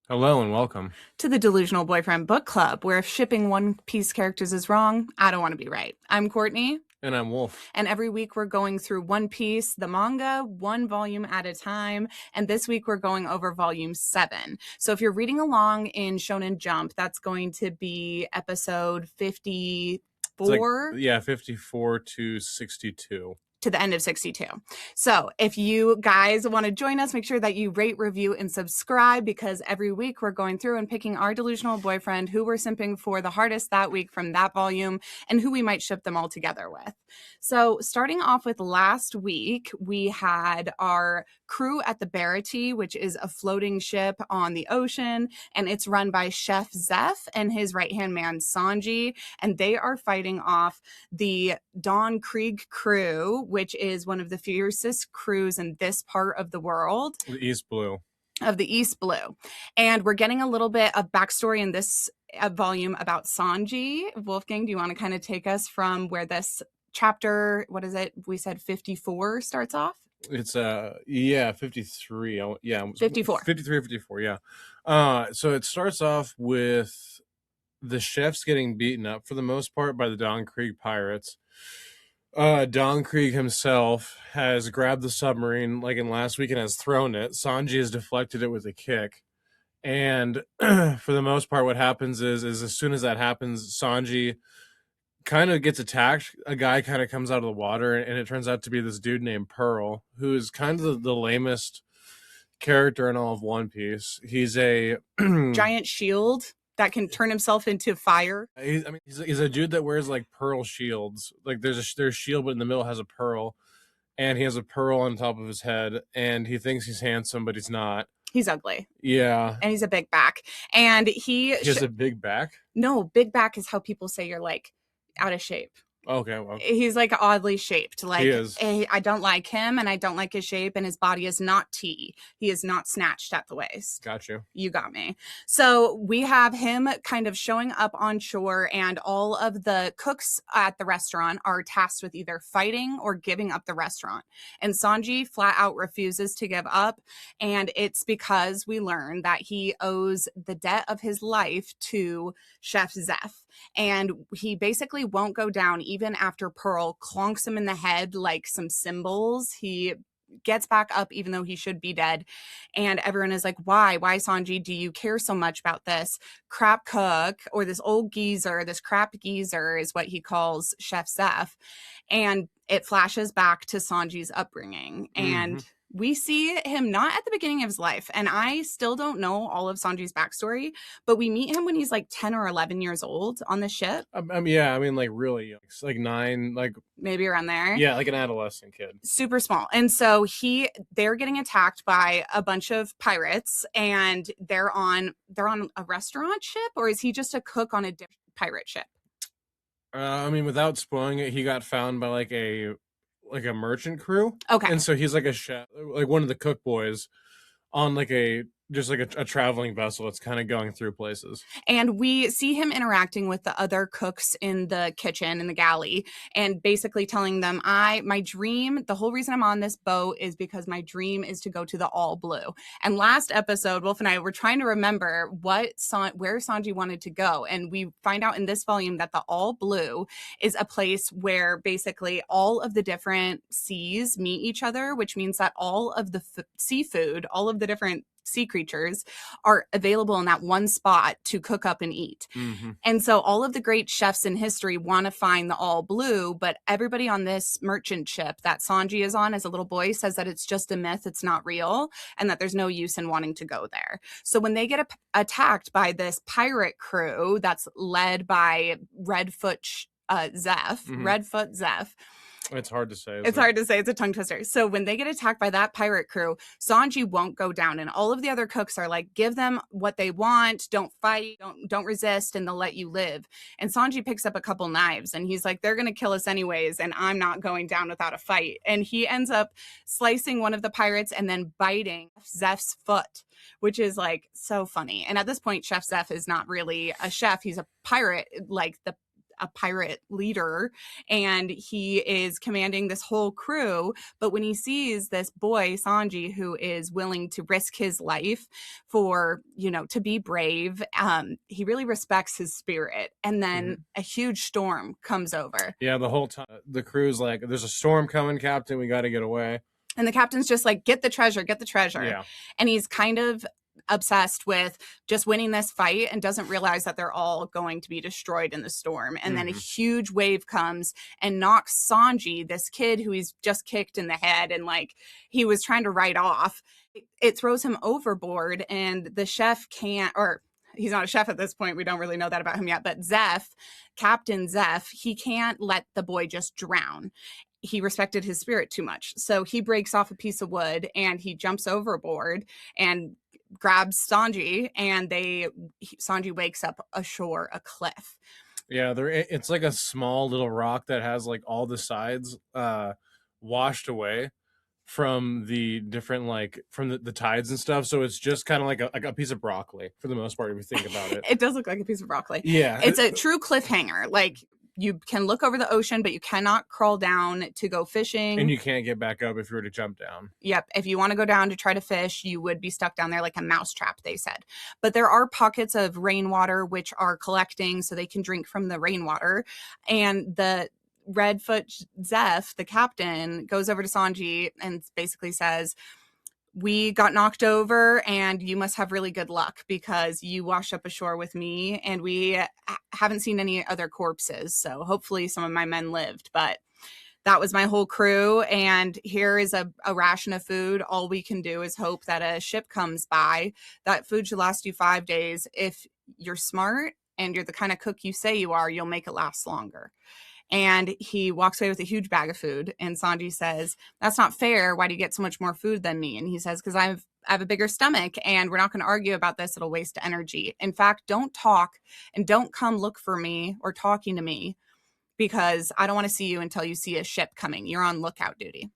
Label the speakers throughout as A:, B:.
A: Hello and welcome.
B: To the Delusional Boyfriend Book Club, where if shipping One Piece characters is wrong, I don't want to be right. I'm Courtney,
A: And I'm Wolf.
B: and every week we're going through One Piece, the manga, one volume at a time. And this week we're going over volume 7. So if you're reading along in Shonen Jump, that's going to be episode 54.
A: Yeah, 54 to 62.
B: To the end of 62. So if you guys want to join us, make sure that you rate, review, and subscribe, because every week we're going through and picking our delusional boyfriend, who we're simping for the hardest that week from that volume, and who we might ship them all together with. So starting off with last week, we had our crew at the Barity, which is a floating ship on the ocean, and it's run by Chef Zeff and his right-hand man Sanji, and they are fighting off the Dawn Krieg crew, which is one of the fiercest crews in this part of the world.
A: The East Blue.
B: Of the East Blue. And we're getting a little bit of backstory in this volume about Sanji. Wolfgang, do you want to kind of take us from where this chapter, what is it? We said 54 starts off?
A: It's 53.
B: 54.
A: 53 or 54, yeah. So it starts off with the chefs getting beaten up for the most part by the Dawn Krieg pirates. Dawn Krieg himself has grabbed the submarine like in last week and has thrown it. Sanji has deflected it with a kick. And for the most part, what happens is as soon as that happens, Sanji kind of gets attacked. A guy kind of comes out of the water, and it turns out to be this dude named Pearl, who is kind of the lamest character in all of One Piece. He's a
B: giant shield that can turn himself into fire.
A: He's a dude that wears like pearl shields. Like there's a shield, but in the middle has a pearl, and he has a pearl on top of his head, and he thinks he's handsome, but he's not.
B: He's ugly.
A: Yeah.
B: And he's a big back. And he
A: has a big back?
B: No, big back is how people say you're like out of shape.
A: Okay, well.
B: He's like oddly shaped. Like,
A: he is.
B: I don't like him, and I don't like his shape, and his body is not T. He is not snatched at the waist.
A: Got you.
B: You got me. So we have him kind of showing up on shore, and all of the cooks at the restaurant are tasked with either fighting or giving up the restaurant. And Sanji flat out refuses to give up, and it's because we learn that he owes the debt of his life to Chef Zeff. And he basically won't go down even after Pearl clonks him in the head like some cymbals. He gets back up even though he should be dead. And everyone is like, why Sanji, do you care so much about this crap cook, or this old geezer? This crap geezer is what he calls Chef Zeff. And it flashes back to Sanji's upbringing. And we see him not at the beginning of his life, and I still don't know all of Sanji's backstory, but we meet him when he's like 10 or 11 years old on the ship.
A: Like really, like 9, like
B: maybe around there.
A: Yeah, like an adolescent kid.
B: Super small. And so they're getting attacked by a bunch of pirates, and they're on a restaurant ship, or is he just a cook on a pirate ship?
A: Without spoiling it, he got found by like a merchant crew.
B: Okay.
A: And so he's like a chef, like one of the cook boys on like a traveling vessel that's kind of going through places.
B: And we see him interacting with the other cooks in the kitchen, in the galley, and basically telling them, my dream, the whole reason I'm on this boat is because my dream is to go to the All Blue. And last episode, Wolf and I were trying to remember where Sanji wanted to go. And we find out in this volume that the All Blue is a place where basically all of the different seas meet each other, which means that all of the seafood, all of the different sea creatures are available in that one spot to cook up and eat. And so all of the great chefs in history want to find the All Blue, but everybody on this merchant ship that Sanji is on as a little boy says that it's just a myth, it's not real, and that there's no use in wanting to go there. So when they get attacked by this pirate crew that's led by Redfoot Zeff,
A: it's hard to say.
B: It's hard to say. It's a tongue twister. So when they get attacked by that pirate crew, Sanji won't go down. And all of the other cooks are like, give them what they want. Don't fight. Don't resist. And they'll let you live. And Sanji picks up a couple knives and he's like, they're going to kill us anyways. And I'm not going down without a fight. And he ends up slicing one of the pirates and then biting Zeff's foot, which is like so funny. And at this point, Chef Zeff is not really a chef. He's a pirate, like the a pirate leader, and he is commanding this whole crew. But when he sees this boy, Sanji, who is willing to risk his life for, to be brave, he really respects his spirit. And then a huge storm comes over.
A: Yeah, the whole time the crew's like, there's a storm coming, Captain, we got to get away.
B: And the captain's just like, get the treasure, get the treasure.
A: Yeah.
B: And he's kind of obsessed with just winning this fight and doesn't realize that they're all going to be destroyed in the storm. And then a huge wave comes and knocks Sanji, this kid who he's just kicked in the head and like he was trying to write off. It throws him overboard, and the chef can't, or he's not a chef at this point, we don't really know that about him yet, but Zeff, Captain Zeff, he can't let the boy just drown. He respected his spirit too much. So he breaks off a piece of wood and he jumps overboard and grabs Sanji, and Sanji wakes up ashore a cliff.
A: Yeah, it's like a small little rock that has like all the sides washed away from the different, like from the tides and stuff. So it's just kind of like a piece of broccoli for the most part, if you think about it.
B: It does look like a piece of broccoli.
A: Yeah.
B: It's a true cliffhanger. Like, you can look over the ocean, but you cannot crawl down to go fishing.
A: And you can't get back up if you were to jump down.
B: Yep. If you want to go down to try to fish, you would be stuck down there like a mousetrap, they said. But there are pockets of rainwater which are collecting so they can drink from the rainwater. And the Redfoot Zeff, the captain, goes over to Sanji and basically says, we got knocked over and you must have really good luck because you washed up ashore with me, and we haven't seen any other corpses. So hopefully some of my men lived, but that was my whole crew. And here is a ration of food. All we can do is hope that a ship comes by. That food should last you 5 days. If you're smart and you're the kind of cook you say you are, you'll make it last longer. And he walks away with a huge bag of food. And Sanji says, that's not fair. Why do you get so much more food than me? And he says, because I have a bigger stomach and we're not going to argue about this. It'll waste energy. In fact, don't talk and don't come look for me or talking to me, because I don't want to see you until you see a ship coming. You're on lookout duty.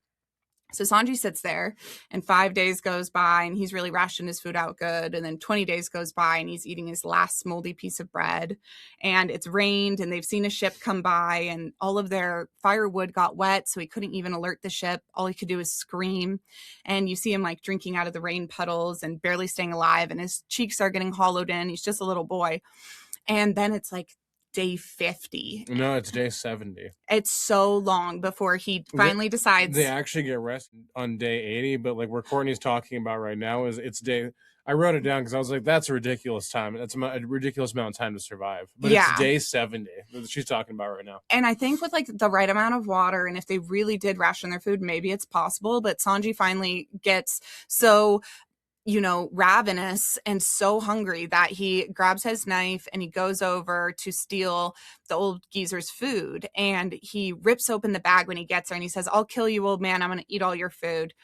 B: So Sanji sits there, and 5 days goes by and he's really rationed his food out good. And then 20 days goes by and he's eating his last moldy piece of bread, and it's rained and they've seen a ship come by and all of their firewood got wet. So he couldn't even alert the ship. All he could do is scream. And you see him like drinking out of the rain puddles and barely staying alive. And his cheeks are getting hollowed in. He's just a little boy. And then it's like day 50.
A: No, it's day 70.
B: It's so long before he finally decides.
A: They actually get rested on day 80, but like where Courtney's talking about right now is it's day. I wrote it down because I was like, that's a ridiculous time. That's a ridiculous amount of time to survive. But it's day 70 that she's talking about right now.
B: And I think with like the right amount of water, and if they really did ration their food, maybe it's possible. But Sanji finally gets so ravenous and so hungry that he grabs his knife and he goes over to steal the old geezer's food. And he rips open the bag when he gets there and he says, I'll kill you, old man. I'm going to eat all your food.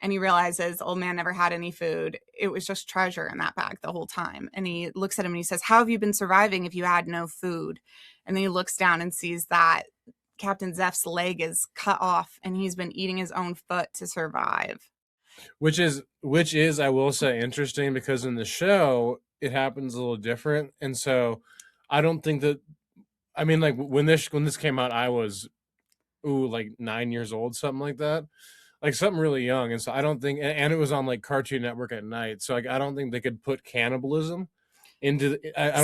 B: And he realizes the old man never had any food. It was just treasure in that bag the whole time. And he looks at him and he says, how have you been surviving if you had no food? And then he looks down and sees that Captain Zeff's leg is cut off and he's been eating his own foot to survive.
A: Which is, I will say, interesting, because in the show it happens a little different. And so I don't think that, I mean, like when this came out, I was like 9 years old, something like that. Like something really young. And so I don't think, and it was on like Cartoon Network at night. So like I don't think they could put cannibalism into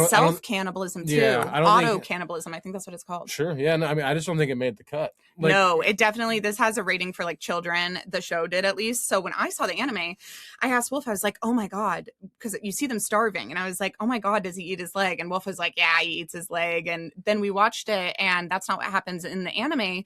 B: self-cannibalism too. Yeah, auto-cannibalism. I think that's what it's called.
A: Sure. Yeah. No, I mean, I just don't think it made the cut.
B: Like, no, it definitely, this has a rating for like children. The show did, at least. So when I saw the anime, I asked Wolf, I was like, oh my God, because you see them starving. And I was like, oh my God, does he eat his leg? And Wolf was like, yeah, he eats his leg. And then we watched it, and that's not what happens in the anime.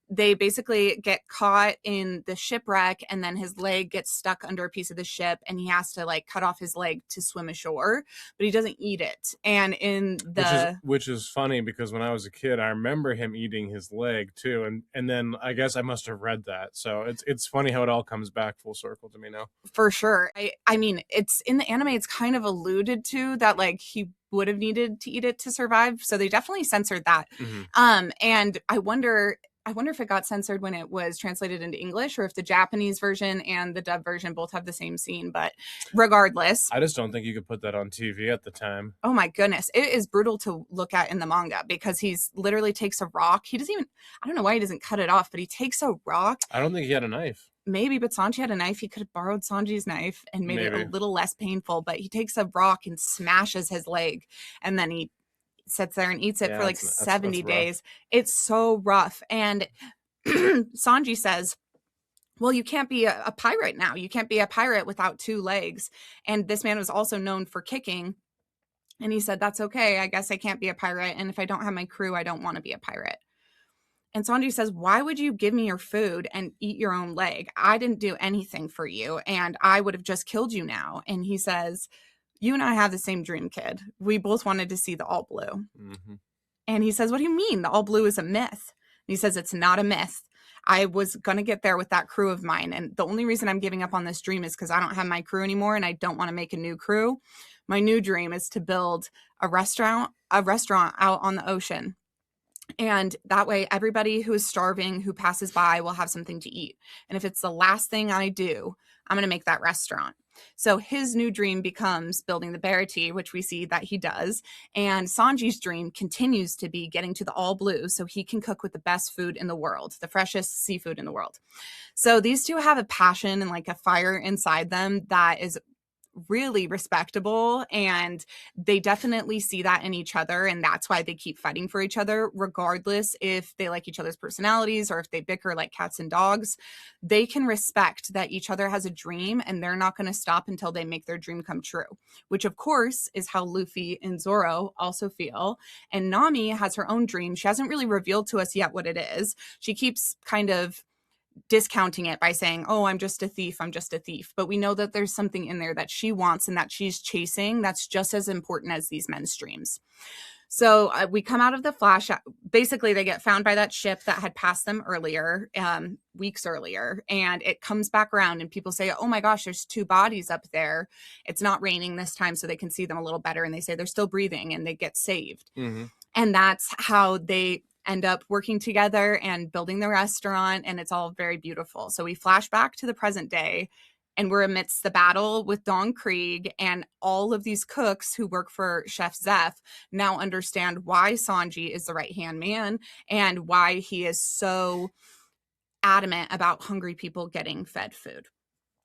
B: They basically get caught in the shipwreck, and then his leg gets stuck under a piece of the ship, and he has to like cut off his leg to swim ashore, but he doesn't eat it. And in the
A: which is funny, because when I was a kid, I remember him eating his leg too, and then I guess I must have read that. So it's funny how it all comes back full circle to me now.
B: For sure. I mean, it's in the anime, it's kind of alluded to that like he would have needed to eat it to survive, so they definitely censored that. And I wonder, I wonder if it got censored when it was translated into English, or if the Japanese version and the dub version both have the same scene. But regardless,
A: I just don't think you could put that on TV at the time.
B: oh my goodness, it is brutal to look at in the manga, because he's literally takes a rock. He doesn't even, I don't know why he doesn't cut it off, but he takes a rock.
A: I don't think he had a knife.
B: Maybe, but Sanji had a knife. He could have borrowed Sanji's knife and made it a
A: Maybe.
B: little less painful, but he takes a rock and smashes his leg, and then he sits there and eats it
A: Yeah,
B: for like
A: that's
B: 70
A: rough.
B: days. It's so rough. And Sanji says, well, you can't be a pirate now. You can't be a pirate without 2 legs. And this man was also known for kicking. And he said, that's okay. I guess I can't be a pirate. And if I don't have my crew, I don't want to be a pirate. And Sanji says, why would you give me your food and eat your own leg? I didn't do anything for you, and I would have just killed you now. And he says, you and I have the same dream, kid. We both wanted to see the all blue.
A: Mm-hmm.
B: And he says, what do you mean? The all blue is a myth. And he says, it's not a myth. I was going to get there with that crew of mine. And the only reason I'm giving up on this dream is because I don't have my crew anymore, and I don't want to make a new crew. My new dream is to build a restaurant out on the ocean. And that way, everybody who is starving, who passes by, will have something to eat. And if it's the last thing I do, I'm going to make that restaurant. So his new dream becomes building the Barity, which we see that he does. And Sanji's dream continues to be getting to the all blue so he can cook with the best food in the world, the freshest seafood in the world. So these two have a passion and like a fire inside them that is really respectable, and they definitely see that in each other, and that's why they keep fighting for each other, regardless if they like each other's personalities or if they bicker like cats and dogs. They can respect that each other has a dream, and they're not going to stop until they make their dream come true, which of course is how Luffy and Zoro also feel. And Nami has her own dream. She hasn't really revealed to us yet what it is. She keeps kind of discounting it by saying, oh, I'm just a thief, but we know that there's something in there that she wants and that she's chasing that's just as important as these men's dreams. So we come out of the flash. Basically, they get found by that ship that had passed them earlier, weeks earlier, and it comes back around, and people say, oh my gosh, there's 2 bodies up there. It's not raining this time, so they can see them a little better, and they say they're still breathing, and they get saved.
A: Mm-hmm.
B: And that's how they end up working together and building the restaurant, and it's all very beautiful. So we flash back to the present day, and we're amidst the battle with Don Krieg, and all of these cooks who work for Chef Zeff now understand why Sanji is the right-hand man and why he is so adamant about hungry people getting fed food.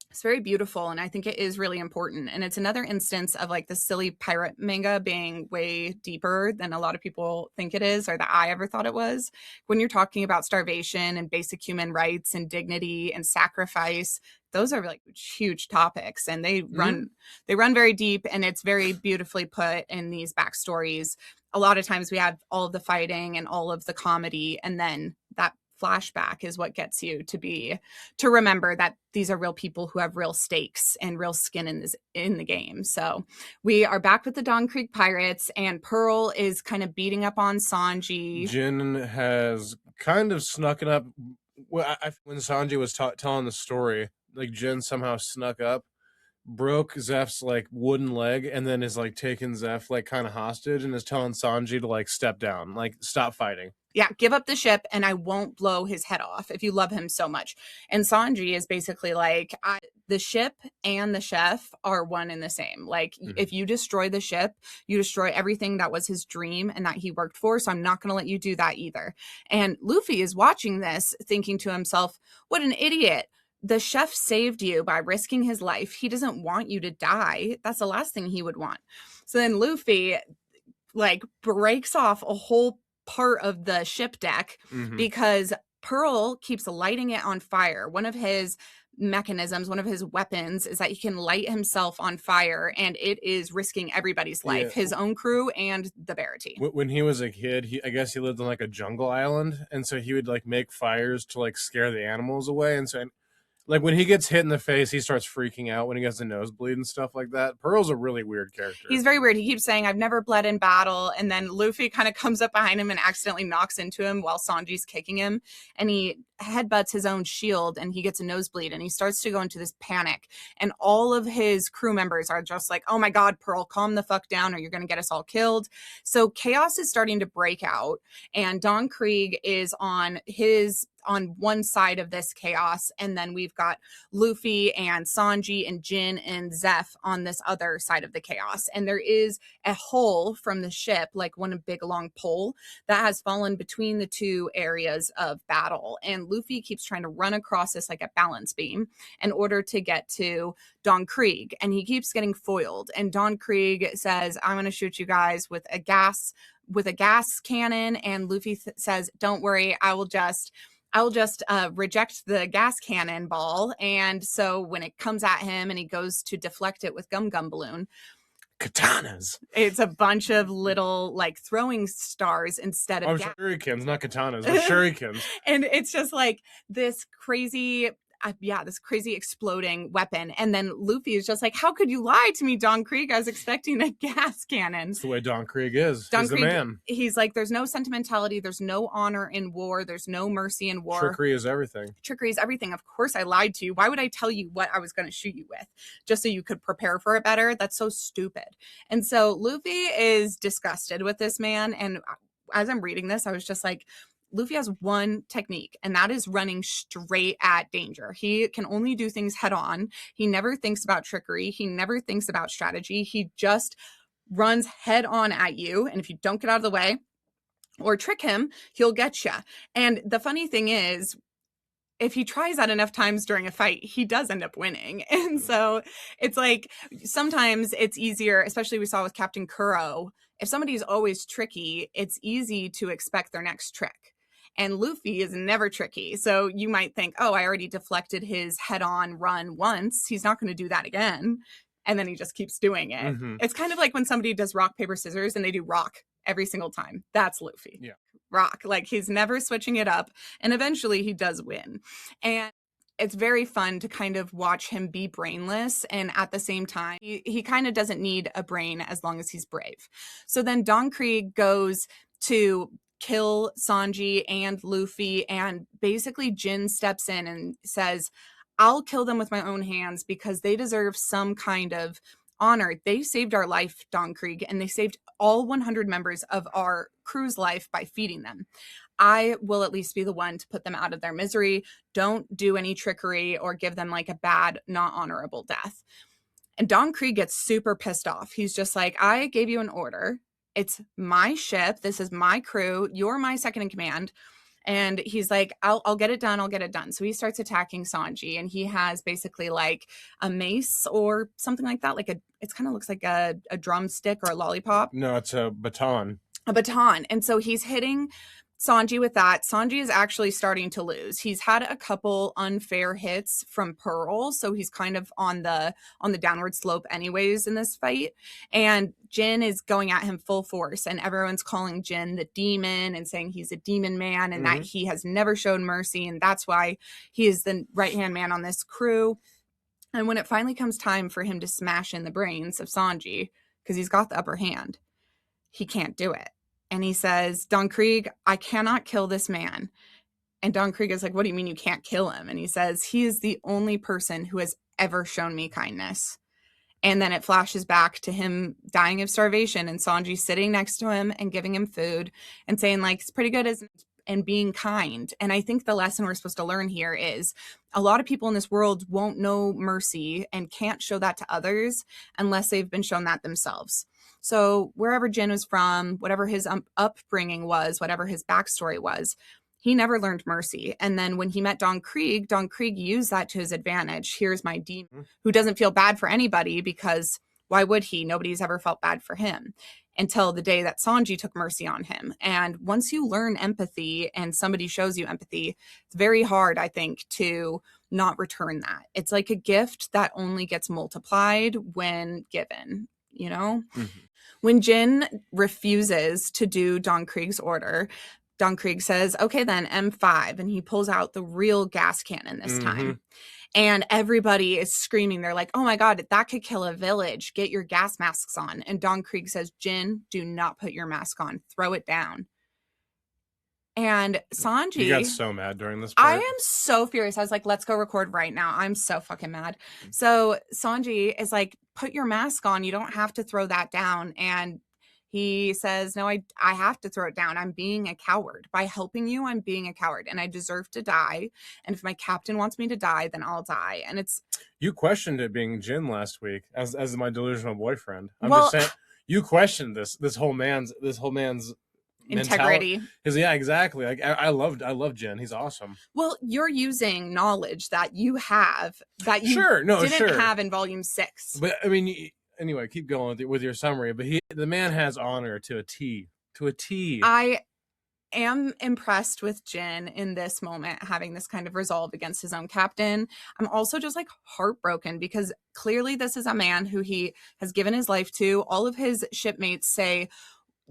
B: It's very beautiful, and I think it is really important. And it's another instance of like the silly pirate manga being way deeper than a lot of people think it is, or that I ever thought it was. When you're talking about starvation and basic human rights and dignity and sacrifice, those are like huge topics, and they run very deep, and it's very beautifully put in these backstories. A lot of times we have all of the fighting and all of the comedy, and then that flashback is what gets you to remember that these are real people who have real stakes and real skin in the game. So we are back with the Don Krieg pirates, and Pearl is kind of beating up on Sanji.
A: Jin has kind of snuck it up. When Sanji was telling the story, like Jin somehow snuck up, broke Zeff's like wooden leg, and then is like taking Zeff like kind of hostage and is telling Sanji to like step down, like stop fighting.
B: Yeah, give up the ship and I won't blow his head off if you love him so much. And Sanji is basically like, the ship and the chef are one and the same. Like, if you destroy the ship, you destroy everything that was his dream and that he worked for. So I'm not going to let you do that either. And Luffy is watching this thinking to himself, what an idiot. The chef saved you by risking his life. He doesn't want you to die. That's the last thing he would want. So then Luffy like breaks off a whole part of the ship deck because Pearl keeps lighting it on fire. One of his mechanisms, one of his weapons is that he can light himself on fire, and it is risking everybody's life, his own crew and the Barity.
A: When he was a kid, I guess he lived on like a jungle island, and so he would like make fires to like scare the animals away, and so Like when he gets hit in the face, he starts freaking out when he gets a nosebleed and stuff like that. Pearl's a really weird character.
B: He's very weird. He keeps saying, I've never bled in battle. And then Luffy kind of comes up behind him and accidentally knocks into him while Sanji's kicking him. And he headbutts his own shield and he gets a nosebleed and he starts to go into this panic. And all of his crew members are just like, oh my God, Pearl, calm the fuck down or you're going to get us all killed. So chaos is starting to break out. And Don Krieg is on one side of this chaos, and then we've got Luffy and Sanji and Jin and Zeff on this other side of the chaos. And there is a hole from the ship, like one big long pole that has fallen between the two areas of battle. And Luffy keeps trying to run across this like a balance beam in order to get to Don Krieg, and he keeps getting foiled. And Don Krieg says, I'm going to shoot you guys with a gas cannon. And Luffy says, don't worry, I will just reject the gas cannon ball. And so when it comes at him and he goes to deflect it with Gum Gum Balloon,
A: katanas.
B: It's a bunch of little like throwing stars instead of
A: shurikens, not katanas, but shurikens.
B: And it's just like this crazy exploding weapon. And then Luffy is just like, how could you lie to me, Don Krieg? I was expecting a gas cannon.
A: It's the way Don Krieg is. He's the man.
B: He's like, there's no sentimentality. There's no honor in war. There's no mercy in war.
A: Trickery is everything.
B: Trickery is everything. Of course I lied to you. Why would I tell you what I was going to shoot you with? Just so you could prepare for it better? That's so stupid. And so Luffy is disgusted with this man. And as I'm reading this, I was just like, Luffy has one technique, and that is running straight at danger. He can only do things head on. He never thinks about trickery. He never thinks about strategy. He just runs head on at you. And if you don't get out of the way or trick him, he'll get you. And the funny thing is, if he tries that enough times during a fight, he does end up winning. And so it's like, sometimes it's easier, especially we saw with Captain Kuro. If somebody's always tricky, it's easy to expect their next trick. And Luffy is never tricky. So you might think, oh, I already deflected his head-on run once. He's not going to do that again. And then he just keeps doing it. Mm-hmm. It's kind of like when somebody does rock, paper, scissors, and they do rock every single time. That's Luffy.
A: Yeah.
B: Rock. Like, he's never switching it up. And eventually he does win. And it's very fun to kind of watch him be brainless. And at the same time, he kind of doesn't need a brain as long as he's brave. So then Don Krieg goes to kill Sanji and Luffy, and basically Jin steps in and says, I'll kill them with my own hands because they deserve some kind of honor. They saved our life, Don Krieg, and they saved all 100 members of our crew's life by feeding them. I will at least be the one to put them out of their misery. Don't do any trickery or give them like a bad, not honorable death. And Don Krieg gets super pissed off. He's just like, I gave you an order. It's my ship. This is my crew. You're my second in command. And he's like, I'll get it done. I'll get it done. So he starts attacking Sanji, and he has basically like a mace or something like that. It kind of looks like a drumstick or a lollipop.
A: No, it's a baton.
B: A baton. And so he's hitting Sanji with that. Sanji is actually starting to lose. He's had a couple unfair hits from Pearl, so he's kind of on the downward slope anyways in this fight. And Jin is going at him full force, and everyone's calling Jin the demon and saying he's a demon man and that he has never shown mercy, and that's why he is the right-hand man on this crew. And when it finally comes time for him to smash in the brains of Sanji, because he's got the upper hand, he can't do it. And he says, Don Krieg, I cannot kill this man. And Don Krieg is like, what do you mean you can't kill him? And he says, he is the only person who has ever shown me kindness. And then it flashes back to him dying of starvation and Sanji sitting next to him and giving him food and saying, like, it's pretty good and being kind. And I think the lesson we're supposed to learn here is a lot of people in this world won't know mercy and can't show that to others unless they've been shown that themselves. So wherever Jin was from, whatever his upbringing was, whatever his backstory was, he never learned mercy. And then when he met Don Krieg used that to his advantage. Here's my demon who doesn't feel bad for anybody, because why would he? Nobody's ever felt bad for him until the day that Sanji took mercy on him. And once you learn empathy and somebody shows you empathy, it's very hard, I think, to not return that. It's like a gift that only gets multiplied when given, you know? Mm-hmm. When Jin refuses to do Don Krieg's order, Don Krieg says, okay, then M5. And he pulls out the real gas cannon this time. And everybody is screaming. They're like, oh my God, that could kill a village. Get your gas masks on. And Don Krieg says, Jin, do not put your mask on. Throw it down. And Sanji,
A: you got so mad during this
B: I
A: part.
B: am so furious. I was like, let's go record right now. I'm so fucking mad. So Sanji is like, put your mask on. You don't have to throw that down. And he says, no, I have to throw it down. I'm being a coward. By helping you, I'm being a coward and I deserve to die. And if my captain wants me to die, then I'll die. And it's...
A: You questioned it being Jin last week as my delusional boyfriend. I'm
B: Well,
A: just saying, you questioned this whole man's
B: integrity.
A: Because yeah, exactly. Like I love Jin. He's awesome.
B: Well, you're using knowledge that you have that you didn't have in volume 6.
A: But I mean, anyway, keep going with your summary. But the man has honor to a T. To a T.
B: I am impressed with Jin in this moment, having this kind of resolve against his own captain. I'm also just like heartbroken because clearly this is a man who he has given his life to. All of his shipmates say,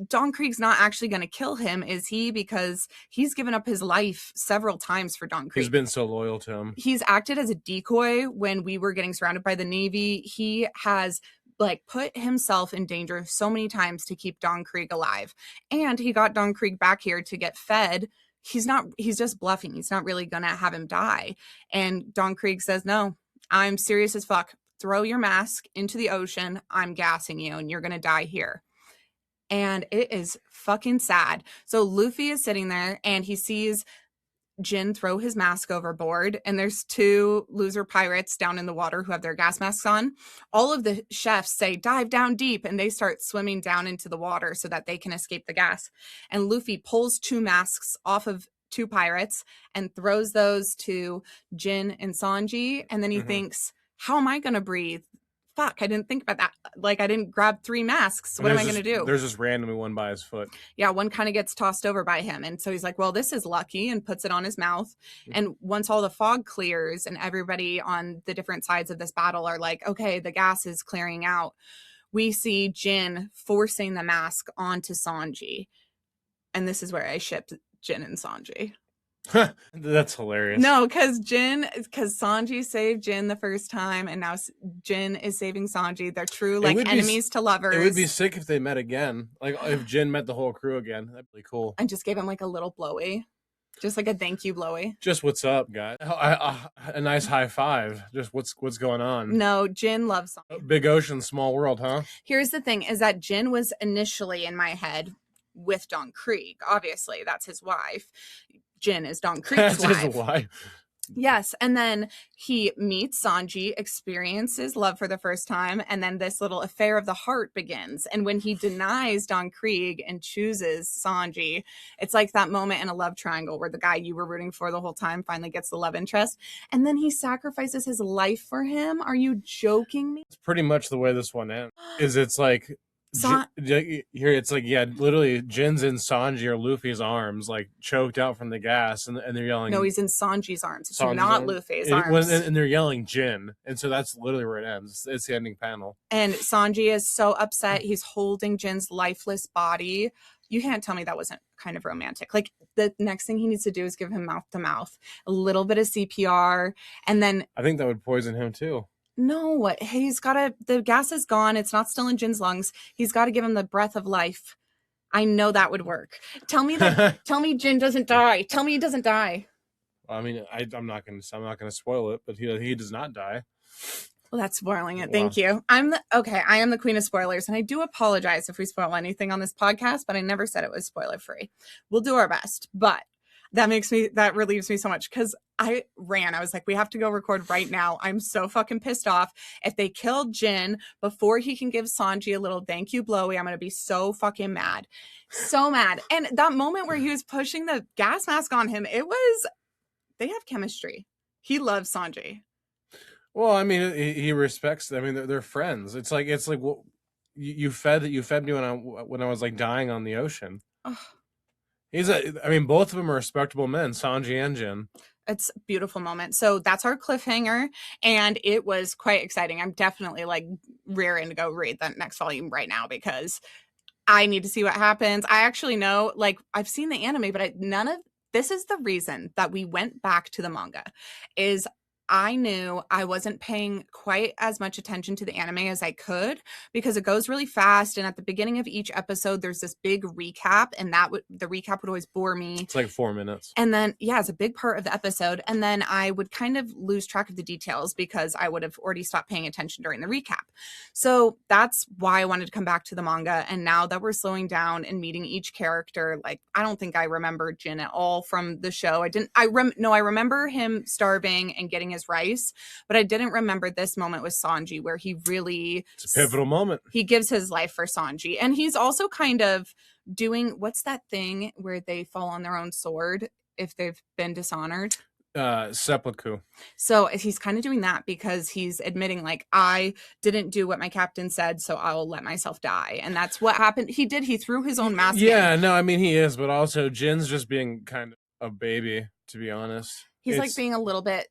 B: Don Krieg's not actually going to kill him, is he? Because he's given up his life several times for Don Krieg.
A: He's been so loyal to him.
B: He's acted as a decoy when we were getting surrounded by the Navy. He has like put himself in danger so many times to keep Don Krieg alive. And he got Don Krieg back here to get fed. He's just bluffing. He's not really going to have him die. And Don Krieg says, no, I'm serious as fuck. Throw your mask into the ocean. I'm gassing you and you're going to die here. And it is fucking sad. So Luffy is sitting there and he sees Jin throw his mask overboard, and there's 2 loser pirates down in the water who have their gas masks on. All of the chefs say, dive down deep, and they start swimming down into the water so that they can escape the gas. And Luffy pulls 2 masks off of 2 pirates and throws those to Jin and Sanji, and then he thinks, how am I going to breathe? Fuck, I didn't think about that. Like, I didn't grab 3 masks. What am I going to do?
A: There's just randomly one by his foot.
B: Yeah, one kind of gets tossed over by him. And so he's like, well, this is lucky, and puts it on his mouth. And once all the fog clears and everybody on the different sides of this battle are like, okay, the gas is clearing out, we see Jin forcing the mask onto Sanji. And this is where I shipped Jin and Sanji.
A: That's hilarious.
B: No, because Sanji saved Jin the first time, and now Jin is saving Sanji. They're true like enemies to lovers.
A: It would be sick if they met again. Like if Jin met the whole crew again. That'd be cool.
B: And just gave him like a little blowy. Just like a thank you blowy.
A: Just what's up, guys? A nice high five. Just what's going on?
B: No, Jin loves Sanji.
A: Big ocean, small world, huh?
B: Here's the thing, is that Jin was initially in my head with Don Krieg. Obviously, that's his wife. Jin is Don Krieg's wife.
A: His wife.
B: Yes, and then he meets Sanji, experiences love for the first time, and then this little affair of the heart begins. And when he denies Don Krieg and chooses Sanji, it's like that moment in a love triangle where the guy you were rooting for the whole time finally gets the love interest, and then he sacrifices his life for him. Are you joking me?
A: It's pretty much the way this one ends. It's like here it's like, yeah, literally Jin's in Sanji or Luffy's arms, like choked out from the gas, and they're yelling.
B: No, he's in Sanji's arms. It's not Luffy's arms.
A: And they're yelling Jin, and so that's literally where it ends. It's the ending panel.
B: And Sanji is so upset. He's holding Jin's lifeless body. You can't tell me that wasn't kind of romantic. Like, the next thing he needs to do is give him mouth to mouth, a little bit of CPR, and then
A: I think that would poison him too.
B: No, the gas is gone. It's not still in Jin's lungs. He's got to give him the breath of life. I know that would work. Tell me Jin doesn't die. Tell me he doesn't die.
A: I mean, I'm not gonna spoil it, but he does not die.
B: Well, that's spoiling it. Thank you. I am the queen of spoilers, and I do apologize if we spoil anything on this podcast, but I never said it was spoiler free. We'll do our best, but that relieves me so much, because I was like, we have to go record right now. I'm so fucking pissed off. If they killed Jin before he can give Sanji a little thank you blowy, I'm going to be so fucking mad. So mad. And that moment where he was pushing the gas mask on him, they have chemistry. He loves Sanji.
A: Well, I mean, he respects. I mean, they're friends. It's like well, you fed me when I was like dying on the ocean. Ugh. Both of them are respectable men, Sanji and Jin.
B: It's a beautiful moment. So that's our cliffhanger, and it was quite exciting. I'm definitely like rearing to go read the next volume right now, because I need to see what happens. I actually know, like, I've seen the anime, but this is the reason that we went back to the manga, is I knew I wasn't paying quite as much attention to the anime as I could because it goes really fast. And at the beginning of each episode, there's this big recap, and the recap would always bore me.
A: It's like 4 minutes.
B: And then, yeah, it's a big part of the episode. And then I would kind of lose track of the details because I would have already stopped paying attention during the recap. So that's why I wanted to come back to the manga. And now that we're slowing down and meeting each character, like, I don't think I remember Jin at all from the show. I remember him starving and getting his rice, but I didn't remember this moment with Sanji where he really...
A: It's a pivotal moment.
B: He gives his life for Sanji. And he's also kind of doing... What's that thing where they fall on their own sword if they've been dishonored?
A: Seppuku.
B: So he's kind of doing that because he's admitting, like, I didn't do what my captain said, so I'll let myself die. And that's what happened. He threw his own mask in.
A: No, I mean, he is, but also Jin's just being kind of a baby, to be honest.
B: He's like being a little bit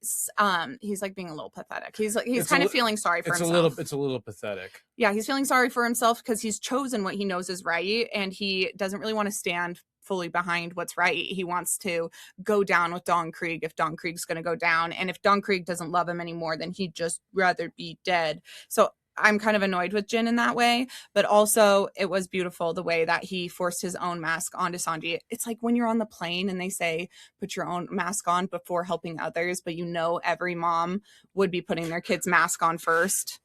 B: he's like being a little pathetic. He's kind of feeling sorry for himself.
A: It's a little pathetic.
B: Yeah, he's feeling sorry for himself because he's chosen what he knows is right, and he doesn't really want to stand fully behind what's right. He wants to go down with Don Krieg if Don Krieg's going to go down, and if Don Krieg doesn't love him anymore, then he'd just rather be dead. So I'm kind of annoyed with Jin in that way, but also it was beautiful the way that he forced his own mask onto Sanji. It's like when you're on the plane and they say, put your own mask on before helping others, but you know every mom would be putting their kid's mask on first.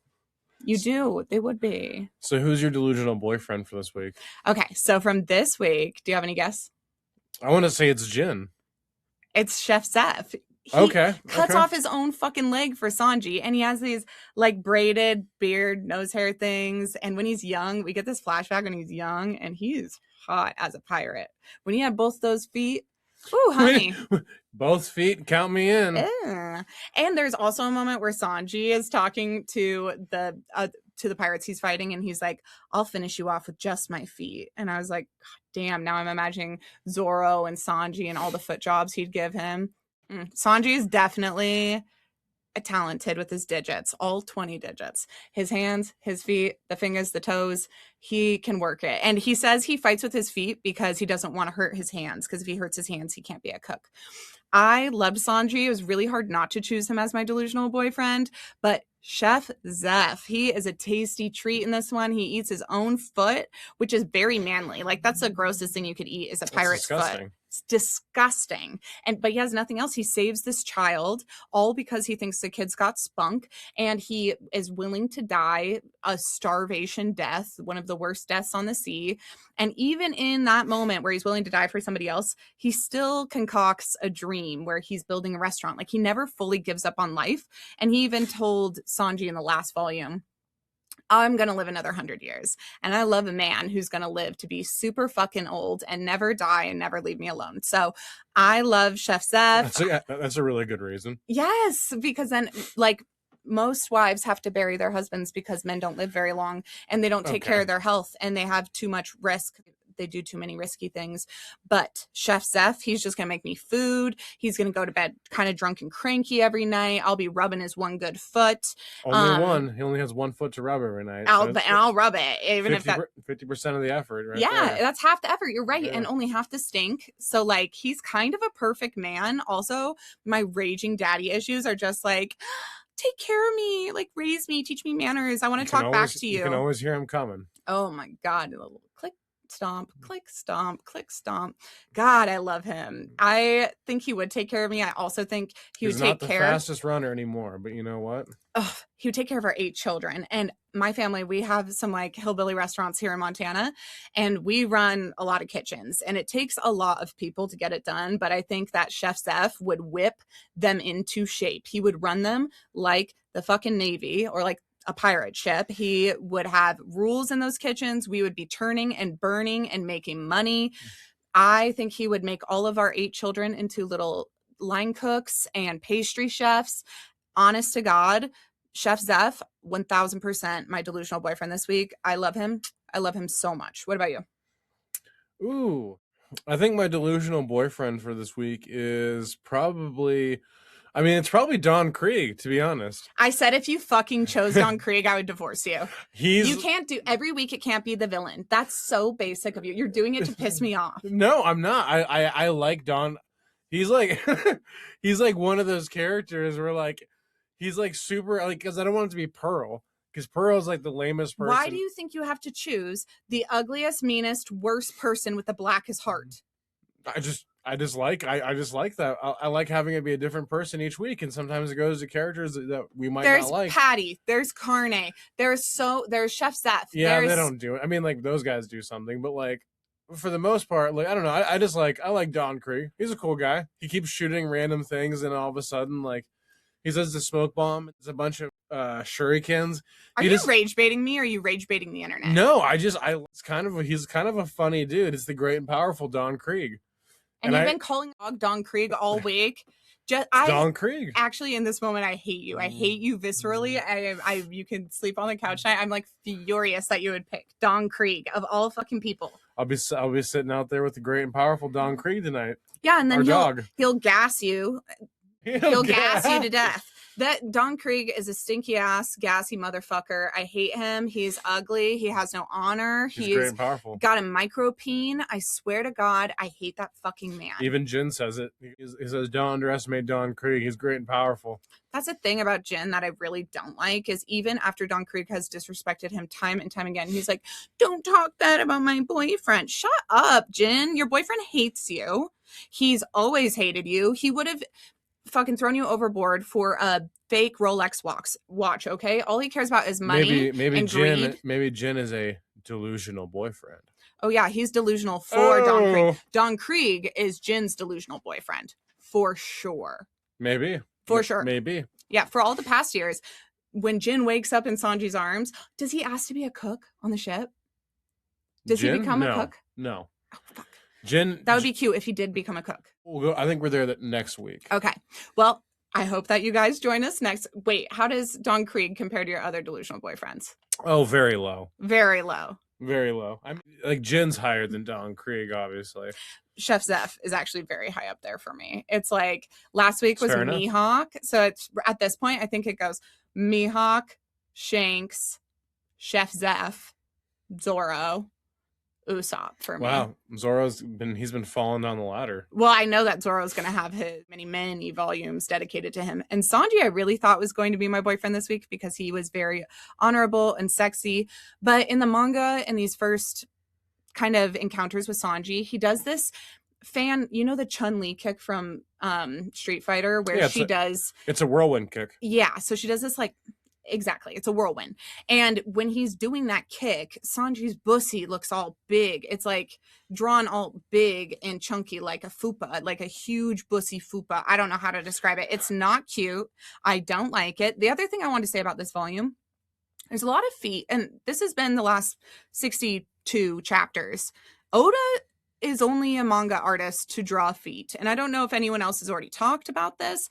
B: You do. They would be.
A: So who's your delusional boyfriend for this week?
B: Okay, so from this week, do you have any guess?
A: I want to say it's Jin.
B: It's Chef Zeff. He cuts off his own fucking leg for Sanji, and he has these like braided beard, nose hair things. And when he's young, we get this flashback when he's young, and he's hot as a pirate. When he had both those feet, ooh, honey.
A: Both feet, count me in.
B: And there's also a moment where Sanji is talking to the pirates he's fighting, and he's like, I'll finish you off with just my feet. And I was like, God damn, now I'm imagining Zoro and Sanji and all the foot jobs he'd give him. Sanji is definitely talented with his digits, all 20 digits. His hands, his feet, the fingers, the toes, he can work it. And he says he fights with his feet because he doesn't want to hurt his hands, because if he hurts his hands, he can't be a cook. I loved Sanji. It was really hard not to choose him as my delusional boyfriend, but Chef Zeff, he is a tasty treat in this one. He eats his own foot, which is very manly. Like, that's the grossest thing you could eat is a pirate's foot. It's disgusting. But he has nothing else. He saves this child all because he thinks the kid's got spunk, and he is willing to die a starvation death, one of the worst deaths on the sea. And even in that moment where he's willing to die for somebody else, he still concocts a dream where he's building a restaurant. Like, he never fully gives up on life. And he even told Sanji in the last volume, I'm going to live another 100 years. And I love a man who's going to live to be super fucking old and never die and never leave me alone. So I love Chef Zeff.
A: That's a really good reason.
B: Yes, because then, like, most wives have to bury their husbands because men don't live very long, and they don't take care of their health, and they have too much risk. They do too many risky things. But Chef Zeff, he's just going to make me food. He's going to go to bed kind of drunk and cranky every night. I'll be rubbing his one good foot.
A: Only one. He only has one foot to rub every night.
B: I'll rub it. Even
A: 50,
B: if that
A: 50% of the effort, right?
B: Yeah,
A: there.
B: that's half the effort. You're right.
A: Yeah.
B: And only half the stink. So, like, he's kind of a perfect man. Also, my raging daddy issues are just like, take care of me, like, raise me, teach me manners. I want to talk back to you.
A: You can always hear him coming.
B: Oh my God. A little click, stomp, click, stomp, click, stomp. God, I love him. I think he would take care of me. I also think he would take care.
A: He's not the fastest runner anymore, but you know what?
B: Oh, he would take care of our 8 children. And my family, we have some like hillbilly restaurants here in Montana, and we run a lot of kitchens, and it takes a lot of people to get it done. But I think that Chef Zeff would whip them into shape. He would run them like the fucking Navy or like a pirate ship. He would have rules in those kitchens. We would be turning and burning and making money. I think he would make all of our 8 children into little line cooks and pastry chefs. Honest to God, Chef Zeff, 1000% my delusional boyfriend this week. I love him. I love him so much. What about you?
A: Ooh, I think my delusional boyfriend for this week is probably... it's probably Don Krieg, to be honest.
B: I said if you fucking chose Don Krieg, I would divorce you. You can't do... Every week it can't be the villain. That's so basic of you. You're doing it to piss me off.
A: No, I'm not. I like Don. He's like... he's like one of those characters where, like, He's like super like because I don't want it to be Pearl because Pearl's like the lamest person.
B: Why do you think you have to choose the ugliest, meanest, worst person with the blackest heart?
A: I just like that. I like having it be a different person each week, and sometimes it goes to characters that we might
B: There's
A: not like.
B: Patty, there's Carne, there's Chef Zeff.
A: Yeah, they don't do it. I mean, like those guys do something, but like for the most part, like I don't know. I like Don Krieg. He's a cool guy. He keeps shooting random things, and all of a sudden, like he does the smoke bomb. It's a bunch of shurikens.
B: Are you rage baiting me, or are you rage baiting the internet?
A: No, he's kind of a funny dude. It's the great and powerful Don Krieg.
B: And you've been calling Don Krieg all week.
A: Don Krieg.
B: Actually, in this moment, I hate you. I hate you viscerally. You can sleep on the couch tonight. I'm like furious that you would pick Don Krieg of all fucking people.
A: I'll be sitting out there with the great and powerful Don Krieg tonight.
B: Yeah, and then he'll gas you. He'll gas you to death. That Don Krieg is a stinky ass, gassy motherfucker. I hate him. He's ugly. He has no honor.
A: He's great and powerful.
B: Got a micropene. I swear to God, I hate that fucking man.
A: Even Jin says it. He says, "Don't underestimate Don Krieg. He's great and powerful."
B: That's the thing about Jin that I really don't like is even after Don Krieg has disrespected him time and time again, he's like, "Don't talk bad about my boyfriend." Shut up, Jin. Your boyfriend hates you. He's always hated you. He would have fucking thrown you overboard for a fake Rolex watch, okay? All he cares about is money and greed.
A: Maybe Jin is a delusional boyfriend.
B: Oh yeah, he's delusional for Don Krieg. Don Krieg is Jin's delusional boyfriend for sure.
A: Maybe.
B: For sure.
A: Maybe.
B: Yeah, for all the past years, when Jin wakes up in Sanji's arms, does he ask to be a cook on the ship? Does he become a cook?
A: No.
B: Oh, fuck.
A: That
B: would be cute if he did become a cook.
A: I think we're there next week.
B: Okay. Well, I hope that you guys join us next. Wait, how does Don Krieg compare to your other delusional boyfriends?
A: Oh, very low.
B: Very low.
A: Very low. I mean, like Jin's higher than Don Krieg, obviously.
B: Chef Zeff is actually very high up there for me. It's like last week was Mihawk. So it's at this point, I think it goes Mihawk, Shanks, Chef Zeff, Zoro, Usopp for me.
A: Wow, he's been falling down the ladder.
B: Well, I know that Zoro's going to have his many volumes dedicated to him. And Sanji, I really thought was going to be my boyfriend this week because he was very honorable and sexy. But in the manga, in these first kind of encounters with Sanji, he does this the Chun-Li kick from Street Fighter where it's
A: a whirlwind kick.
B: Yeah, so she does this like exactly. It's a whirlwind. And when he's doing that kick, Sanji's bussy looks all big. It's like drawn all big and chunky like a fupa, like a huge bussy fupa. I don't know how to describe it. It's not cute. I don't like it. The other thing I want to say about this volume, there's a lot of feet, and this has been the last 62 chapters. Oda is only a manga artist to draw feet. And I don't know if anyone else has already talked about this.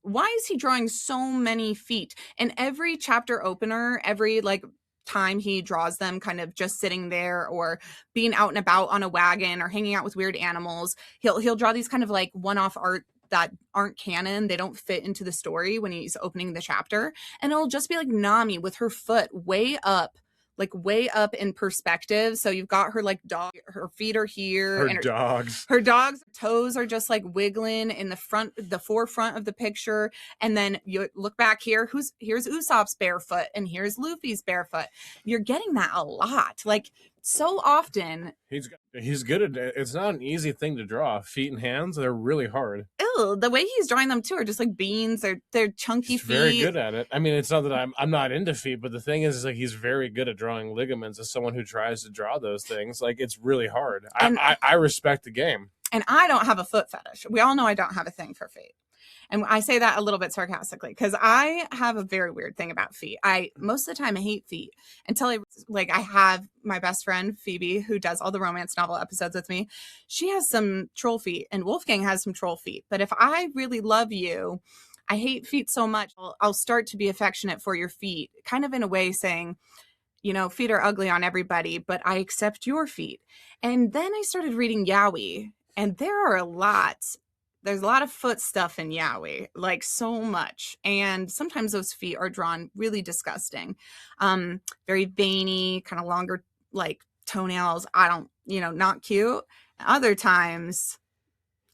B: Why is he drawing so many feet? And every chapter opener, every like time he draws them kind of just sitting there or being out and about on a wagon or hanging out with weird animals, he'll draw these kind of like one-off art that aren't canon. They don't fit into the story when he's opening the chapter. And it'll just be like Nami with her foot way up in perspective. So you've got her like dog, her feet are here.
A: Her dog's
B: toes are just like wiggling in the forefront of the picture. And then you look back here, here's Usopp's barefoot and here's Luffy's barefoot. You're getting that a lot. Like so often.
A: He's good at it. It's not an easy thing to draw. Feet and hands, they're really hard.
B: Ew, the way he's drawing them too are just like beans. They're chunky
A: he's
B: feet.
A: Very good at it. I mean, it's not that I'm not into feet, but the thing is like he's very good at drawing ligaments as someone who tries to draw those things. Like it's really hard. I respect the game.
B: And I don't have a foot fetish. We all know I don't have a thing for feet. And I say that a little bit sarcastically because I have a very weird thing about feet. Most of the time I hate feet until I have my best friend Phoebe who does all the romance novel episodes with me. She has some troll feet and Wolfgang has some troll feet. But if I really love you, I hate feet so much, I'll start to be affectionate for your feet, kind of in a way saying, you know, feet are ugly on everybody, but I accept your feet. And then I started reading Yaoi, and there's a lot of foot stuff in Yaoi, like so much. And sometimes those feet are drawn really disgusting. Very veiny, kind of longer, like toenails. Not cute. Other times,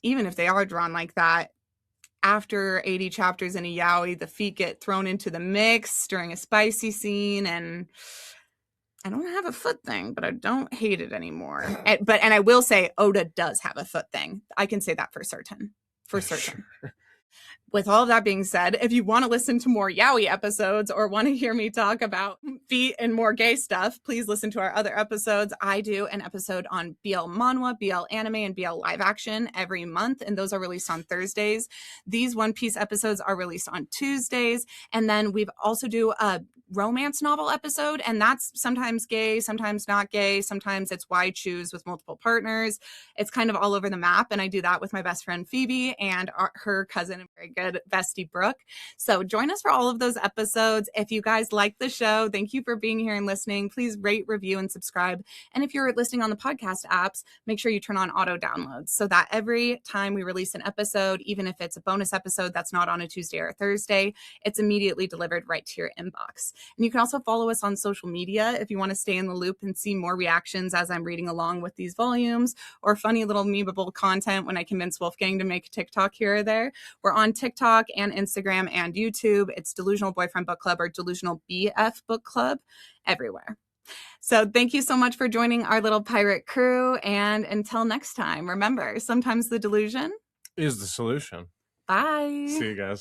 B: even if they are drawn like that, after 80 chapters in a yaoi, the feet get thrown into the mix during a spicy scene, and I don't have a foot thing, but I don't hate it anymore. And I will say Oda does have a foot thing. I can say that for certain. For certain.
A: Sure.
B: With all of that being said, if you want to listen to more yaoi episodes or want to hear me talk about feet and more gay stuff, please listen to our other episodes. I do an episode on BL manhwa, BL anime, and BL live action every month, and those are released on Thursdays. These One Piece episodes are released on Tuesdays, and then we've also do a romance novel episode, and that's sometimes gay, sometimes not gay, sometimes it's why choose with multiple partners. It's kind of all over the map, and I do that with my best friend Phoebe and her cousin and very good bestie Brooke. So join us for all of those episodes. If you guys like the show, thank you for being here and listening. Please rate, review, and subscribe. And if you're listening on the podcast apps, make sure you turn on auto downloads so that every time we release an episode, even if it's a bonus episode that's not on a Tuesday or a Thursday, it's immediately delivered right to your inbox. And you can also follow us on social media if you want to stay in the loop and see more reactions as I'm reading along with these volumes, or funny little memeable content when I convince Wolfgang to make a TikTok here or there. We're on TikTok and Instagram and YouTube. It's Delusional Boyfriend Book Club or Delusional BF Book Club everywhere. So thank you so much for joining our little pirate crew. And until next time, remember, sometimes the delusion
A: Is the solution.
B: Bye.
A: See you guys.